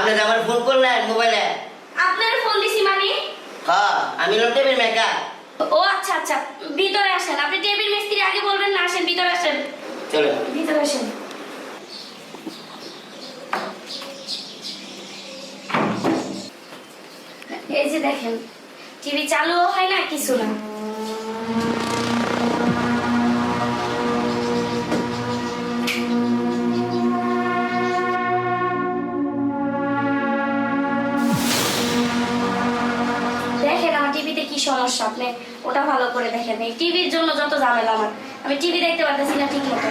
আপনি যে আমার ফোন করলেন মোবাইলে? আপনার ফোন দিছি মানে? হ্যাঁ, আমি হলাম টেবিল মেকার। ও আচ্ছা আচ্ছা, ভিতরে আসেন। আপনি টেবিল মিস্ত্রি আগে বলবেন না, আসেন ভিতরে আসেন। চলো ভিতরে আসেন। এই যে দেখেন, টিভি চালুও হয় না, কিছু না। দেখেন আমার টিভিতে কি সমস্যা, আপনি ওটা ভালো করে দেখেন। এই টিভির জন্য যত ঝামেলা আমার, আমি টিভি দেখতে পারতেছি না ঠিক মতো।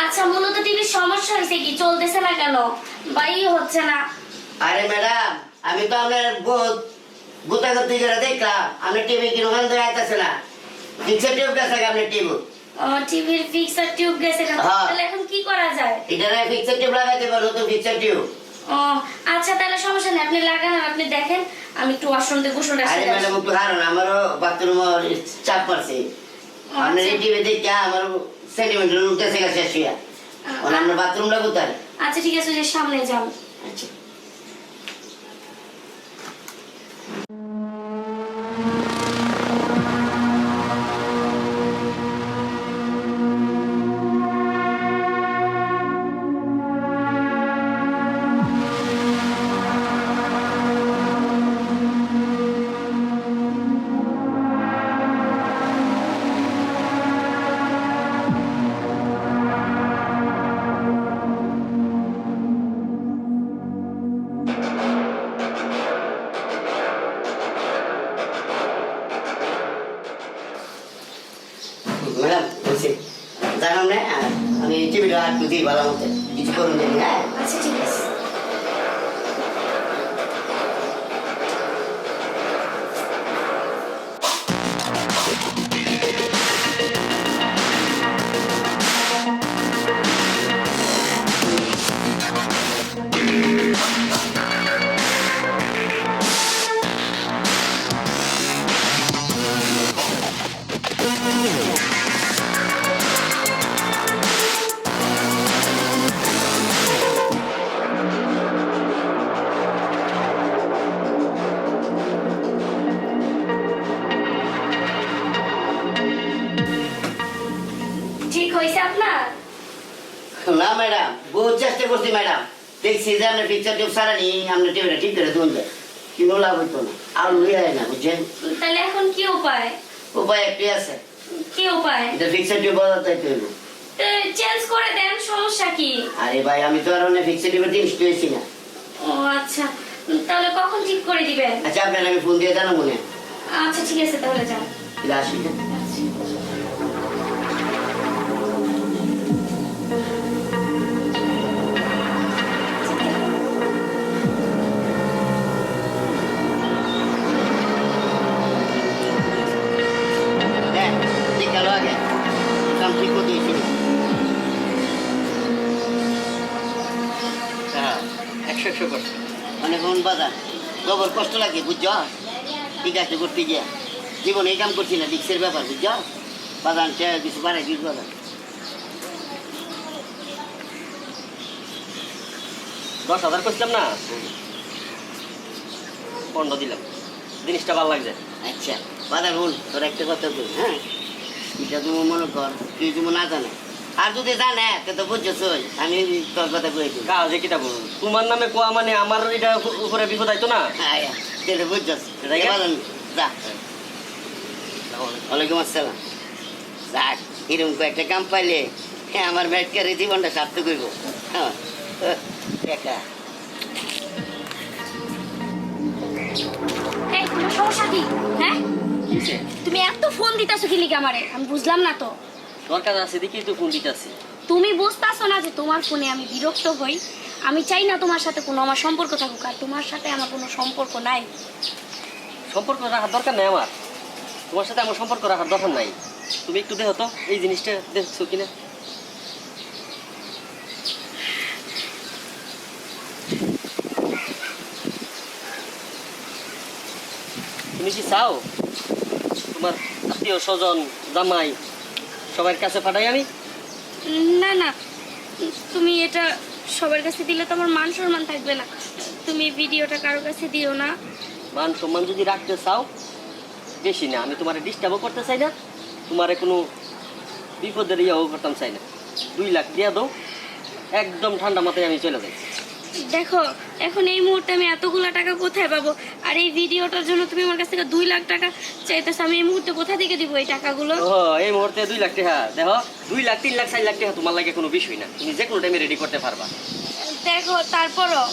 আচ্ছা, মূলত টিভির সমস্যা হয়েছে কি, চলতেছে না কেন বা হচ্ছে না? আরে ম্যাডাম, আমি তো আপনার গুতাগুতি করে দেখলাম আপনি টিভি কিরকম ধরে আইতেছে না। ফিক্সড টিউব গেছে আপনি টিভি। টিভির ফিক্সার টিউব গেছে কেন? হ্যাঁ। তাহলে এখন কি করা যায়? এটা না ফিক্সড টিউব লাগাইতে পারো, নতুন ফিক্সড টিউব। ও আচ্ছা, তাহলে সমস্যা নেই, আপনি লাগান আর আপনি দেখেন। আমি একটু ওয়াশরুম থেকে গোসল আরে আসি। ম্যাডাম একটু হারুন, আমারও বাথরুম চাপ পড়ছে। আপনার এই টিভি দেখে আমার সেন্টিমেন্টাল উঠতেছে গেছে শুয়া। আপনার বাথরুমটা কোথায়? আচ্ছা ঠিক আছে, যে সামনে যান। আচ্ছা। ম্যাডাম বলছি জানাম না, আমি টিভিটা আর দিই ভালো মতো কিছু করুন জানি। হ্যাঁ আচ্ছা ঠিক আছে। ঠিক হয়েছে আপনার? না ম্যাডাম, বহু চেষ্টা করছি ম্যাডাম, দেখছি যে আপনার পিকচার টিউব সারানি আপনার টিভিটা ঠিক করে তুলতে যায়, কিন্তু লাভ হইতো না, আর লুই হয় না বুঝছেন। তাহলে এখন কি উপায়? উপায় একটি আছে, কি উপায়? এটা পিকচার টিউব বদলাতে হইব। চেঞ্জ করে দেন, সমস্যা কি? আরে ভাই, আমি তো আর অনেক পিকচার টিউবের জিনিস পেয়েছি না। ও আচ্ছা, তাহলে কখন ঠিক করে দিবেন? আচ্ছা, আপনার আমি ফোন দিয়ে জানাবো না। আচ্ছা ঠিক আছে, তাহলে যান। আসি। হ্যাঁ, ঠিক গেল আগে কাম ঠিক করে দিয়েছি। হ্যাঁ, 100% অনেক বাজার জবর কষ্ট লাগে বুঝছ। ঠিক আছে করতে গিয়া জীবনে এই কাম করছি না, রিক্সের ব্যাপার বুঝছ। বাজার কিছু বাড়াই দিস বাজার। 10,000 করছিলাম না, 15 দিলাম, জিনিসটা ভালো লাগছে। আচ্ছা বাজার বোন, তোর একটা কথা বল। হ্যাঁ, এটা তুমি মনে কর, তুই তুমি না জানে, আর যদি জানে তো বুঝছো আমি তোর কথা বলেছি। কাজে কিটা বলুন, তোমার নামে কোয়া মানে আমার এটা উপরে বিপদ আইতো না। সেটা বুঝছস, যা। ওয়ালাইকুম আসসালাম। যাক, এরকম কয়েকটা কাম পাইলে আমার ব্যাটকারের জীবনটা সার্থক হইব। হ্যাঁ একা এই তোমার সমস্যা কি? হ্যাঁ, তুমি এত ফোন দিতেছো কি লিগে আমারে? আমি বুঝলাম না তো। দরকার আছে দেখি তো ফোন দিতেছি। তুমি বুঝতেছো না যে তোমার ফোনে আমি বিরক্ত হই? আমি চাই না তোমার সাথে কোনো আমার সম্পর্ক থাকুক, আর তোমার সাথে আমার কোনো সম্পর্ক নাই। সম্পর্ক রাখার দরকার নাই আমার, তোমার সাথে আমার সম্পর্ক রাখার দরকার নাই। তুমি একটু দেখো তো এই জিনিসটা দেখছো কিনা। তুমি কি চাও তোমার আত্মীয় স্বজন জামাই সবার কাছে পাঠাই আমি? না না, তুমি এটা সবার কাছে দিলে তো আমার মান সম্মান থাকবে না। তুমি ভিডিওটা কারোর কাছে দিও না। মান সম্মান যদি রাখতে চাও, বেশি না, আমি তোমার ডিস্টার্বও করতে চাই না, তোমার কোনো বিপদের ইয়েও করতাম চাই না। 2 লাখ দিয়ে দাও, একদম ঠান্ডা মাথায় আমি চলে যাই। দেখো এখন এই মুহূর্তে আমি এতগুলো টাকা কোথায় পাবো? আর এই ভিডিওটার জন্য তুমি আমার কাছ থেকে 2 লাখ টাকা চাইতেছো, আমি এই মুহূর্তে কোথা থেকে দিব এই টাকাগুলো? ও এই মুহূর্তে 2 লাখ টাকা দেখো, 2 লাখ 3 লাখ 4 লাখ টাকা তোমার লাগে কোনো বিষয় না, তুমি যে কোনো টাইমে রেডি করতে পারবা। দেখো তারপরও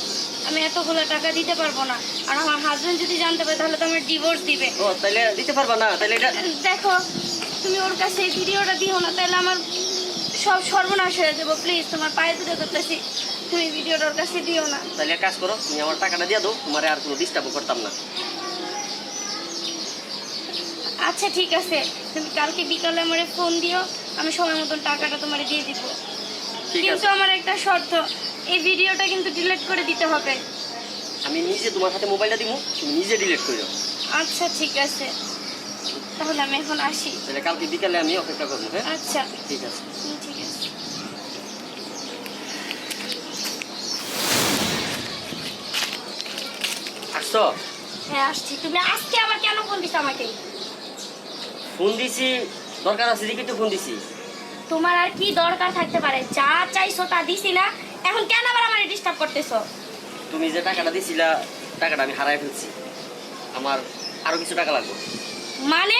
আমি এতগুলো টাকা দিতে পারবো না, আর আমার হাজবেন্ড যদি জানতে পারে তাহলে তো আমার ডিভোর্স দিবে। ও তাইলে দিতে পারবা না? তাইলে এটা দেখো তুমি ওর কাছে এই ভিডিওটা দিও না, তাহলে আমার সব সর্বনাশ হয়ে যাবো। প্লিজ তোমার পায়ে ধরে করতেছি, তুমি ভিডিওটা ওর কাছে দিও না। তাইলে এক কাজ করো, তুমি আমার টাকাটা দিয়ে দাও, তোমার আর কোনো ডিস্টার্বও করতাম না। আচ্ছা ঠিক আছে, তুমি কালকে বিকালে আমার ফোন দিও, আমি সময় মতন টাকাটা তোমার দিয়ে দিব। ঠিক কিন্তু আছে, আমার একটা শর্ত, এই ভিডিওটা কিন্তু ডিলিট করে দিতে হবে। আমি নিজে তোমার হাতে মোবাইলটা দিব, তুমি নিজে ডিলিট করে দাও। আচ্ছা ঠিক আছে, তাহলে আমি এখন আসি। তাহলে কালকে বিকালে আমি অপেক্ষা করবো। হ্যাঁ আচ্ছা ঠিক আছে। ঠিক আছে। আসছো? হ্যাঁ আসছি। তুমি আজকে আবার কেন ফোন দিছো আমাকে? ফোন দিছি, দরকার আছে দেখি তো ফোন দিছি। তোমার আর কি দরকার থাকতে পারে? যা চাইছো তা দিছি না, এখন কেন আবার আমার ডিস্টার্ব করতেছো? তুমি যে টাকাটা দিছিলা, টাকাটা আমি হারাই ফেলছি, আমার আরো কিছু টাকা লাগবে। মানে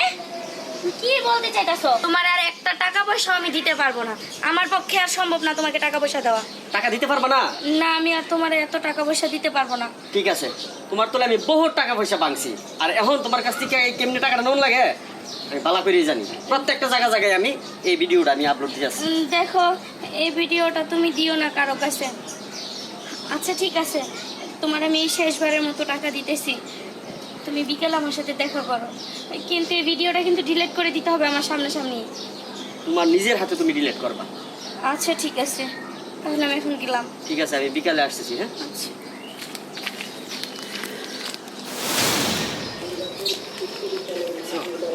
কি বলতে চাইতেছো? তোমার আর একটা টাকা পয়সা আমি দিতে পারবো না, আমার পক্ষে আর সম্ভব না তোমাকে টাকা পয়সা দেওয়া। টাকা দিতে পারবা না? না, আমি আর তোমার এত টাকা পয়সা দিতে পারবো না। ঠিক আছে, তোমার তোলে আমি বহুত টাকা পয়সা ভাঙছি, আর এখন তোমার কাছ থেকে কেমনি টাকাটা নেওয়া লাগে আমি বালা করেই জানি। প্রত্যেকটা জায়গায় আমি এই ভিডিওটা আমি আপলোড দিয়েছি। দেখো এই ভিডিওটা তুমি দিও না কারো কাছে। আচ্ছা ঠিক আছে, তোমার আমি এই শেষবারের মতো টাকা দিতেছি, তুমি বিকেলে আমার সাথে দেখা করো, কিন্তু এই ভিডিওটা কিন্তু ডিলিট করে দিতে হবে আমার সামনাসামনি। তোমার নিজের হাতে তুমি ডিলিট করবা। আচ্ছা ঠিক আছে, তাহলে আমি এখন গেলাম। ঠিক আছে, আমি বিকালে আসতেছি। হ্যাঁ আচ্ছা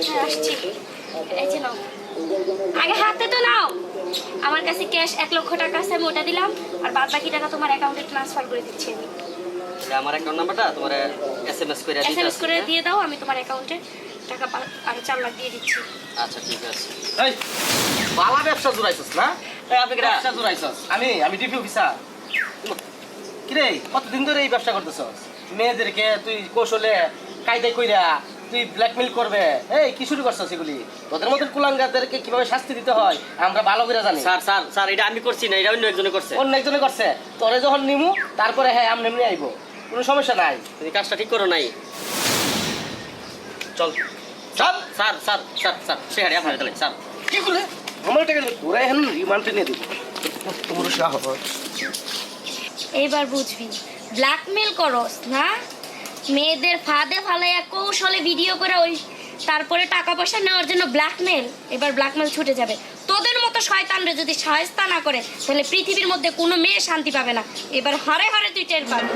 হ্যাঁ আসছি। এই যে নাও, আগে হাতে তো নাও। আমার কাছে ক্যাশ 1 লক্ষ টাকা আছে, আমি ওটা দিলাম, আর বাদ বাকি টাকা তোমার অ্যাকাউন্টে ট্রান্সফার করে দিচ্ছি আমি। আমার অ্যাকাউন্ট নাম্বারটা তোমার SMS করে দিতে এসএমএস করে দিয়ে দাও, আমি তোমার অ্যাকাউন্টে টাকা আর 4 লাখ দিয়ে দিচ্ছি। আচ্ছা ঠিক আছে। এই বালা ব্যবসা জুড়াইছস না? এই আপনি কি ব্যবসা জুড়াইছস? আমি ডিপি অফিসার। কিরে কতদিন ধরে এই ব্যবসা করতেছস? মেয়েদেরকে তুই কৌশলে কায়দায় কইরা তুই ব্ল্যাকমেল করবে, এই কি শুরু করছস এগুলি? তোদের মতো কুলাঙ্গারদেরকে কিভাবে শাস্তি দিতে হয় আমরা ভালো করে জানি। স্যার স্যার স্যার, এটা আমি করছি না, এটা অন্য একজনে করছে। অন্য একজনে করছে, তোরে যখন নিমু তারপরে হ্যাঁ আমরা এমনি আইবো, কোনো সমস্যা নাই। তুমি কাজটা ঠিক করো নাই। চল চল। স্যার স্যার স্যার স্যার সে হারিয়ে আপনার তাহলে স্যার কি বলে আমার টাকা দিবে? তোরা এখন রিমান্ডে নিয়ে দিবি। তোর সাহস। এইবার বুঝবি ব্ল্যাকমেল করস না, মেয়েদের ফাঁদে ফালাইয়া কৌশলে ভিডিও করে ওই তারপরে টাকা পয়সা নেওয়ার জন্য ব্ল্যাকমেল। এবার ব্ল্যাকমেল ছুটে যাবে। তোদের মতো শয়তানরে যদি শায়েস্তা না করে তাহলে পৃথিবীর মধ্যে কোনো মেয়ে শান্তি পাবে না। এবার হারে হারে তুই টের পাবি।